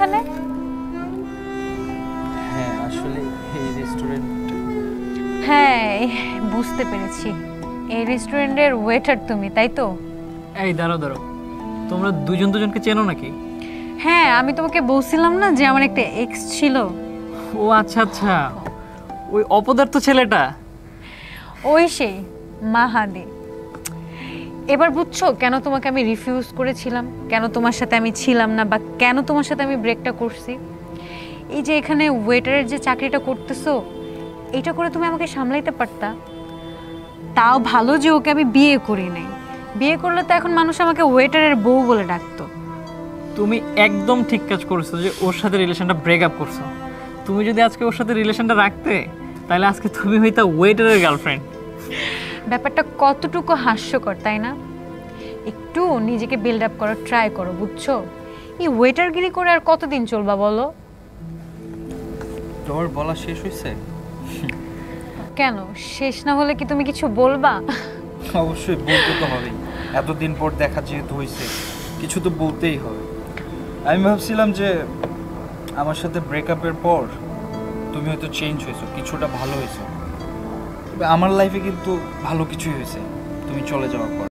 এখানে? হ্যাঁ আসলে এই রেস্টুরেন্ট। হ্যাঁ বুঝতে পেরেছি, এই রেস্টুরেন্টের ওয়েটার তুমি, তাই তো? এই দাঁড়াও দাঁড়াও, তোমরা দুজন দুজনকে চেনো নাকি? হ্যাঁ আমি তোমাকে বলছিলাম না যে আমার একটা এক্স ছিল। ও আচ্ছা আচ্ছা, ওই অপদার্থ ছেলেটা। ওই সেই মাহাদি। এবার বুঝছো কেন তোমাকে আমি রিফিউজ করেছিলাম, কেন তোমার সাথে আমি ছিলাম না, বা কেন তোমার সাথে আমি ব্রেকটা করছি। এই যে এখানে ওয়েটারের যে চাকরিটা করতেছো, এটা করে তুমি আমাকে সামলাইতে পারতা। তাও ভালো যে ওকে আমি বিয়ে করি নাই, বিয়ে করলে তো এখন মানুষ আমাকে ওয়েটারের বউ বলে ডাকতো। তুমি একদম ঠিক কাজ করছো যে ওর সাথে রিলেশনটা ব্রেক আপ করছো। তুমি যদি আজকে ওর সাথে রিলেশনটা রাখতে, তাহলে আজকে তুমি হইতা ওয়েটারের গার্লফ্রেন্ড। ব্যাপারটা কতটুকু হাস্যকর তাই না? একটু নিজেকে বিল্ড আপ করার ট্রাই করো, বুঝছো? এই ওয়েটারগিরি করে আর কতদিন চলবা বলো? তোর বলা শেষ হয়েছে? কেন শেষ না হলে কি তুমি কিছু বলবা? অবশ্যই বলতে তো হবেই, এতদিন পর দেখা যেহেতু হয়েছে কিছু তো বলতেই হবে। আমি ভাবছিলাম যে আমার সাথে ব্রেকআপের পর তুমি হয়তো চেঞ্জ হয়েছো, কিছুটা ভালো হয়েছো। তবে আমার লাইফে কিন্তু ভালো কিছুই হয়েছে তুমি চলে যাওয়ার পর।